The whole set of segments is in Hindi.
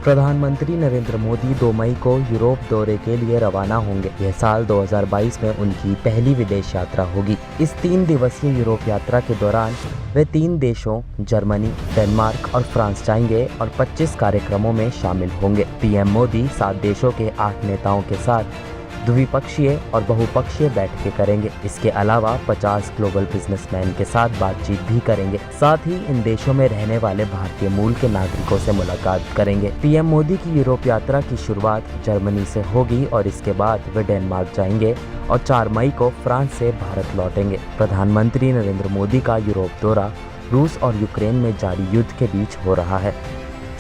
प्रधानमंत्री नरेंद्र मोदी 2 मई को यूरोप दौरे के लिए रवाना होंगे। यह साल 2022 में उनकी पहली विदेश यात्रा होगी। इस 3 दिवसीय यूरोप यात्रा के दौरान वे 3 देशों जर्मनी, डेनमार्क और फ्रांस जाएंगे और 25 कार्यक्रमों में शामिल होंगे। पीएम मोदी 7 देशों के 8 नेताओं के साथ द्विपक्षीय और बहुपक्षीय बैठकें करेंगे। इसके अलावा 50 ग्लोबल बिजनेसमैन के साथ बातचीत भी करेंगे। साथ ही इन देशों में रहने वाले भारतीय मूल के नागरिकों से मुलाकात करेंगे। पीएम मोदी की यूरोप यात्रा की शुरुआत जर्मनी से होगी और इसके बाद वे डेनमार्क जाएंगे और 4 मई को फ्रांस से भारत लौटेंगे। प्रधानमंत्री नरेंद्र मोदी का यूरोप दौरा रूस और यूक्रेन में जारी युद्ध के बीच हो रहा है।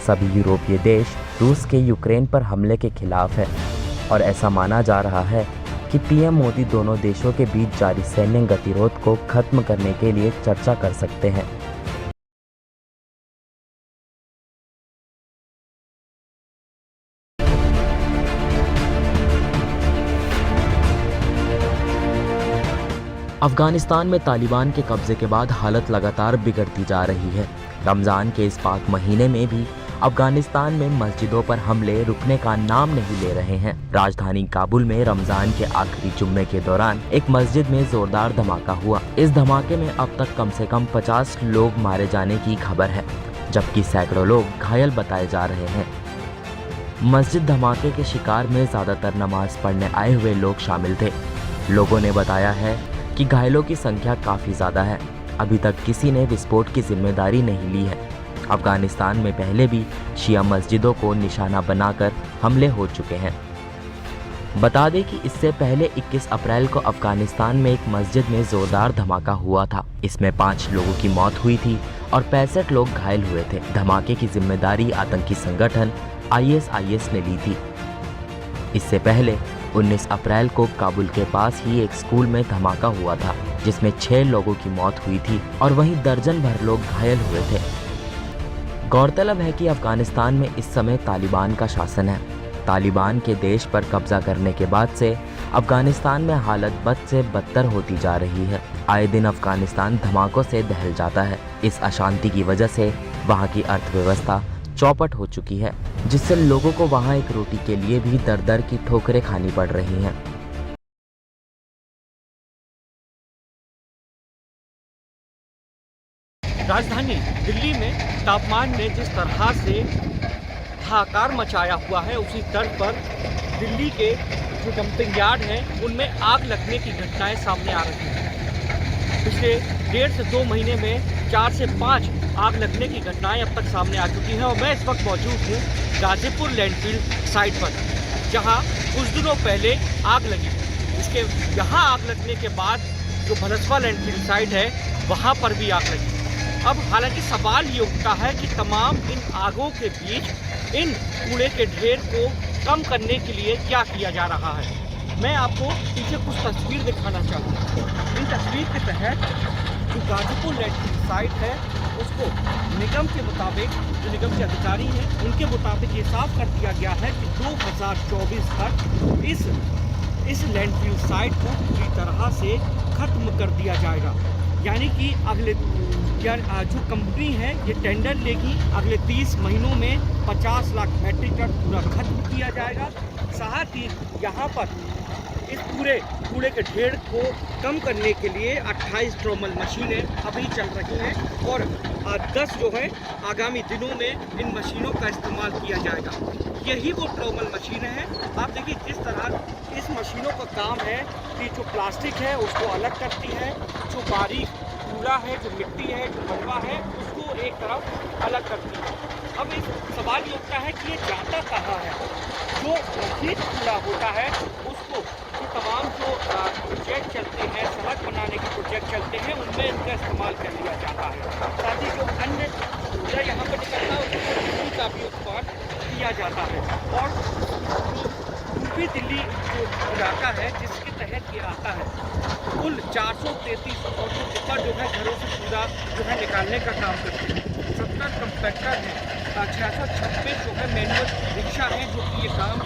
सभी यूरोपीय देश रूस के यूक्रेन पर हमले के खिलाफ है और ऐसा माना जा रहा है कि पीएम मोदी दोनों देशों के बीच जारी सैन्य गतिरोध को खत्म करने के लिए चर्चा कर सकते हैं। अफगानिस्तान में तालिबान के कब्जे के बाद हालत लगातार बिगड़ती जा रही है। रमजान के इस पाक महीने में भी अफगानिस्तान में मस्जिदों पर हमले रुकने का नाम नहीं ले रहे हैं। राजधानी काबुल में रमजान के आखिरी जुम्मे के दौरान एक मस्जिद में जोरदार धमाका हुआ। इस धमाके में अब तक कम से कम 50 लोग मारे जाने की खबर है, जबकि सैकड़ों लोग घायल बताए जा रहे हैं। मस्जिद धमाके के शिकार में ज्यादातर नमाज पढ़ने आए हुए लोग शामिल थे। लोगों ने बताया है कि घायलों की संख्या काफी ज्यादा है। अभी तक किसी ने विस्फोट की जिम्मेदारी नहीं ली है। अफगानिस्तान में पहले भी शिया मस्जिदों को निशाना बनाकर हमले हो चुके हैं। बता दें कि इससे पहले 21 अप्रैल को अफगानिस्तान में एक मस्जिद में जोरदार धमाका हुआ था। इसमें 5 लोगों की मौत हुई थी और 65 लोग घायल हुए थे। धमाके की जिम्मेदारी आतंकी संगठन ISIS ने ली थी। इससे पहले 19 अप्रैल को काबुल के पास ही एक स्कूल में धमाका हुआ था, जिसमें 6 लोगों की मौत हुई थी और वहीं दर्जन भर लोग घायल हुए थे। गौरतलब है कि अफगानिस्तान में इस समय तालिबान का शासन है। तालिबान के देश पर कब्जा करने के बाद से अफगानिस्तान में हालत बद से बदतर होती जा रही है। आए दिन अफगानिस्तान धमाकों से दहल जाता है। इस अशांति की वजह से वहाँ की अर्थव्यवस्था चौपट हो चुकी है, जिससे लोगों को वहाँ एक रोटी के लिए भी दर दर की ठोकरें खानी पड़ रही हैं। राजधानी दिल्ली में तापमान ने जिस तरह से हाहाकार मचाया हुआ है, उसी तर्ज पर दिल्ली के जो डंपिंग यार्ड हैं उनमें आग लगने की घटनाएं सामने आ रही हैं। पिछले 1.5 से 2 महीने में 4 से 5 आग लगने की घटनाएं अब तक सामने आ चुकी हैं और मैं इस वक्त मौजूद हूँ गाजीपुर लैंडफिल साइट पर, जहाँ कुछ दिनों पहले आग लगी। इसके यहाँ आग लगने के बाद जो भलसवा लैंडफिल साइट है वहाँ पर भी आग लगी। अब हालांकि सवाल ये उठता है कि तमाम इन आगों के बीच इन कूड़े के ढेर को कम करने के लिए क्या किया जा रहा है। मैं आपको पीछे कुछ तस्वीर दिखाना चाहूँगा। इन तस्वीर के तहत जो गाजीपुर लैंडफिल साइट है उसको निगम के मुताबिक, जो निगम के अधिकारी हैं उनके मुताबिक ये साफ कर दिया गया है कि 2024 तक इस लैंडफिल साइट को पूरी तरह से खत्म कर दिया जाएगा। यानी कि अगले जो कंपनी है ये टेंडर लेगी, अगले 30 महीनों में 50 लाख मेट्रिक टन पूरा खत्म किया जाएगा। साथ ही यहाँ पर इस पूरे कूड़े के ढेर को कम करने के लिए 28 ट्रोमल मशीनें अभी चल रही हैं और 10 जो है आगामी दिनों में इन मशीनों का इस्तेमाल किया जाएगा। यही वो ट्रोमल मशीनें हैं। आप देखिए किस तरह इस मशीनों का काम है कि जो प्लास्टिक है उसको अलग करती है, जो बारीक कूड़ा है, जो मिट्टी है, जो मलबा है, उसको एक तरफ अलग करती है। अब इस सवाल ये उठता है कि ये जाता कहाँ है। जो मजीद कूड़ा होता है उसको जो तमाम जो प्रोजेक्ट चलते हैं, सड़क बनाने के प्रोजेक्ट चलते हैं, उनमें इनका इस्तेमाल कर लिया जाता है। साथ ही जो अन्य कूड़ा यहाँ पर निकलता है उसको बिजली का भी उत्पादन किया जाता है। और जो पूर्वी दिल्ली जो इलाका है जिसके तहत ये आता है, कुल 433 ऑटो टिप्पर जो है घरों से कूड़ा जो है निकालने का काम करते हैं। 70 कंपैक्टर हैं, 626 जो है मैनुअल रिक्शा हैं जो कि ये काम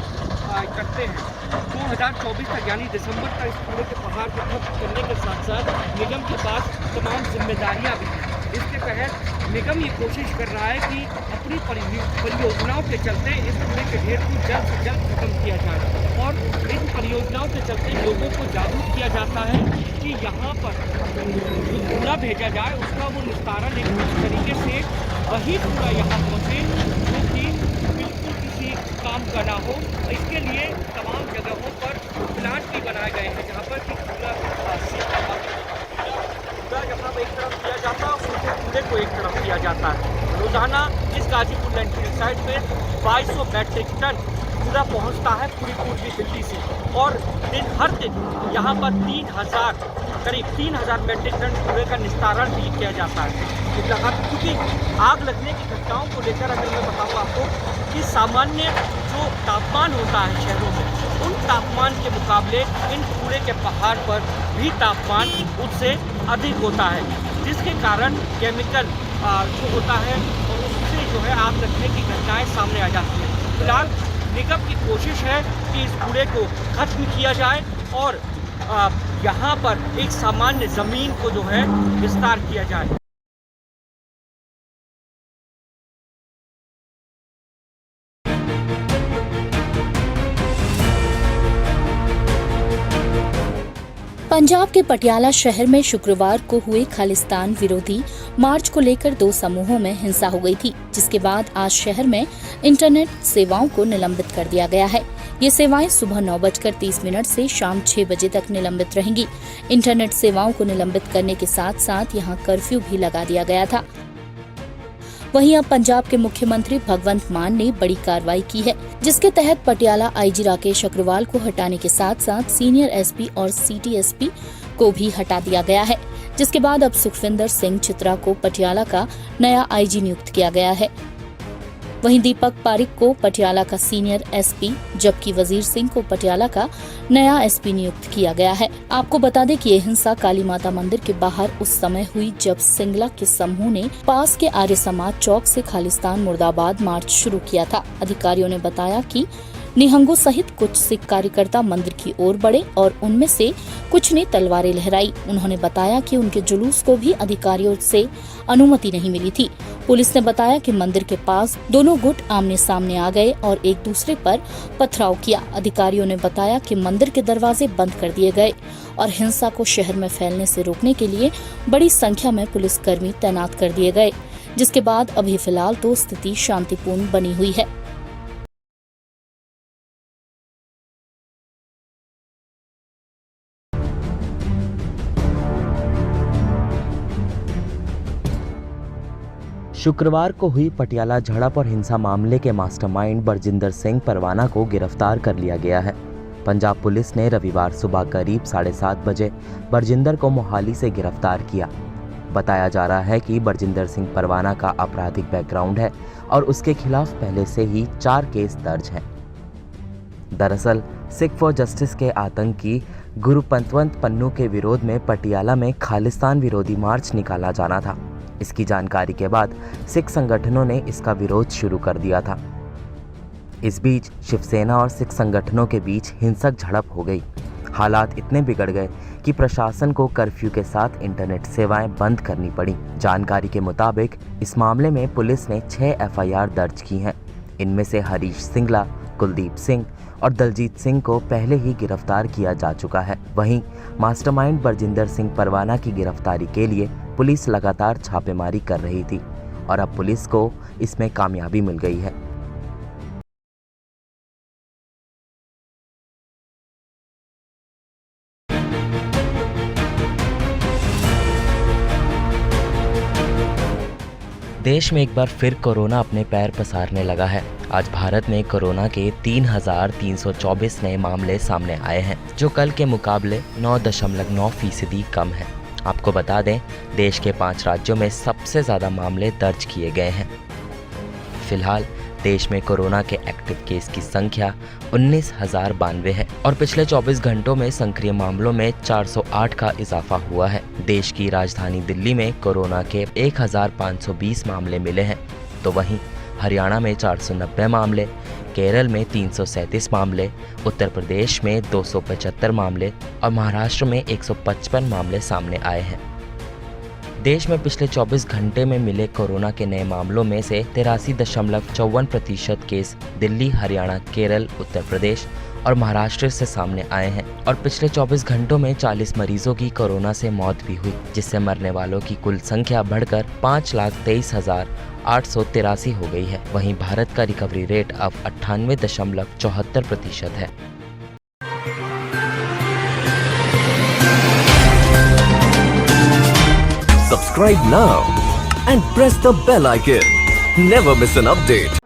करते हैं। 2024 तक यानी दिसंबर तक इस कूड़े के पहाड़ को खत्म करने के साथ साथ निगम के पास तमाम जिम्मेदारियां भी हैं। इसके तहत निगम ये कोशिश कर रहा है कि अपनी परियोजनाओं के चलते इस कूड़े के ढेर को जल्द से जल्द खत्म किया जाए और इन परियोजनाओं के चलते लोगों को जागरूक किया जाता है कि यहाँ पर जो कूड़ा भेजा जाए उसका वो निस्तारण एक तरीके से वही कूड़ा यहाँ पहुँचे जो कि बिल्कुल किसी काम का ना हो। इसके लिए तमाम जगहों पर प्लांट भी बनाए गए हैं जहाँ पर कि कूड़ा जहाँ पर एक तरफ किया जाता है और सूखे कूड़े को एक तरफ किया जाता है। रोजाना इस गाजीपुर लैंडफिल साइट में 2200 मैट्रिक टन कूड़ा पहुंचता है पूरी पूर्वी दिल्ली से और हर दिन यहाँ पर करीब 3000 मैट्रिक टन कूड़े का निस्तारण भी किया जाता है। क्योंकि आग लगने की घटनाओं को लेकर अगर मैं बताऊँ आपको कि सामान्य जो तापमान होता है शहरों में उन तापमान के मुकाबले इन कूड़े के पहाड़ पर भी तापमान उससे अधिक होता है, जिसके कारण केमिकल जो होता है और उससे जो है आग लगने की घटनाएं सामने आ जाती हैं। फिलहाल निगम की कोशिश है कि इस कूड़े को खत्म किया जाए और यहाँ पर एक सामान्य ज़मीन को जो है विस्तार किया जाए। पंजाब के पटियाला शहर में शुक्रवार को हुए खालिस्तान विरोधी मार्च को लेकर दो समूहों में हिंसा हो गई थी, जिसके बाद आज शहर में इंटरनेट सेवाओं को निलंबित कर दिया गया है। ये सेवाएं सुबह 9:30 से शाम 6 बजे तक निलंबित रहेंगी। इंटरनेट सेवाओं को निलंबित करने के साथ साथ यहाँ कर्फ्यू भी लगा दिया गया था। वहीं अब पंजाब के मुख्यमंत्री भगवंत मान ने बड़ी कार्रवाई की है, जिसके तहत पटियाला आईजी राकेश अग्रवाल को हटाने के साथ साथ सीनियर एसपी और सिटी एसपी को भी हटा दिया गया है, जिसके बाद अब सुखविंदर सिंह चित्रा को पटियाला का नया आईजी नियुक्त किया गया है। वहीं दीपक पारिक को पटियाला का सीनियर एसपी जबकि वजीर सिंह को पटियाला का नया एसपी नियुक्त किया गया है। आपको बता दें कि ये हिंसा काली माता मंदिर के बाहर उस समय हुई जब सिंगला के समूह ने पास के आर्य समाज चौक से खालिस्तान मुर्दाबाद मार्च शुरू किया था। अधिकारियों ने बताया कि निहंगों सहित कुछ सिख कार्यकर्ता मंदिर की ओर बढ़े और उनमें से कुछ ने तलवारें लहराई। उन्होंने बताया कि उनके जुलूस को भी अधिकारियों से अनुमति नहीं मिली थी। पुलिस ने बताया कि मंदिर के पास दोनों गुट आमने सामने आ गए और एक दूसरे पर पथराव किया। अधिकारियों ने बताया कि मंदिर के दरवाजे बंद कर दिए गए और हिंसा को शहर में फैलने से रोकने के लिए बड़ी संख्या में पुलिसकर्मी तैनात कर दिए गए, जिसके बाद अभी फिलहाल तो स्थिति शांतिपूर्ण बनी हुई है। शुक्रवार को हुई पटियाला झड़प और हिंसा मामले के मास्टरमाइंड बरजिंदर सिंह परवाना को गिरफ्तार कर लिया गया है। पंजाब पुलिस ने रविवार सुबह करीब 7:30 बजे बरजिंदर को मोहाली से गिरफ्तार किया। बताया जा रहा है कि बरजिंदर सिंह परवाना का आपराधिक बैकग्राउंड है और उसके खिलाफ पहले से ही 4 केस दर्ज हैं। दरअसल सिख फॉर जस्टिस के आतंकी गुरु पंतवंत पन्नू के विरोध में पटियाला में खालिस्तान विरोधी मार्च निकाला जाना था। इसकी जानकारी के बाद सिख संगठनों ने इसका विरोध शुरू कर दिया था। इस बीच शिवसेना और सिख संगठनों के बीच हिंसक झड़प हो गई। हालात इतने बिगड़ गए कि प्रशासन को कर्फ्यू के साथ इंटरनेट सेवाएं बंद करनी पड़ी। जानकारी के मुताबिक इस मामले में पुलिस ने 6 एफआईआर दर्ज की हैं। इनमें से हरीश सिंगला, कुलदीप सिंह और दलजीत सिंह को पहले ही गिरफ्तार किया जा चुका है। वहीं मास्टरमाइंड बरजिंदर सिंह परवाना की गिरफ्तारी के लिए पुलिस लगातार छापेमारी कर रही थी और अब पुलिस को इसमें कामयाबी मिल गई है। देश में एक बार फिर कोरोना अपने पैर पसारने लगा है। आज भारत में कोरोना के 3,324 नए मामले सामने आए हैं, जो कल के मुकाबले 9.9% कम है। आपको बता दें, देश के 5 राज्यों में सबसे ज़्यादा मामले दर्ज किए गए हैं। फिलहाल देश में कोरोना के एक्टिव केस की संख्या 19,092 है और पिछले 24 घंटों में सक्रिय मामलों में 408 का इजाफा हुआ है। देश की राजधानी दिल्ली में कोरोना के 1,520 मामले मिले हैं, तो वहीं हरियाणा में 490 मामले, केरल में 337 मामले, उत्तर प्रदेश में 275 मामले और महाराष्ट्र में 155 मामले सामने आए हैं। देश में पिछले 24 घंटे में मिले कोरोना के नए मामलों में से 83.54% केस दिल्ली, हरियाणा, केरल, उत्तर प्रदेश और महाराष्ट्र से सामने आए हैं और पिछले 24 घंटों में 40 मरीजों की कोरोना से मौत भी हुई, जिससे मरने वालों की कुल संख्या बढ़कर 5,23,883 हो गई है। वहीं भारत का रिकवरी रेट अब 98.74% है। Subscribe now and press the bell icon. Never miss an update.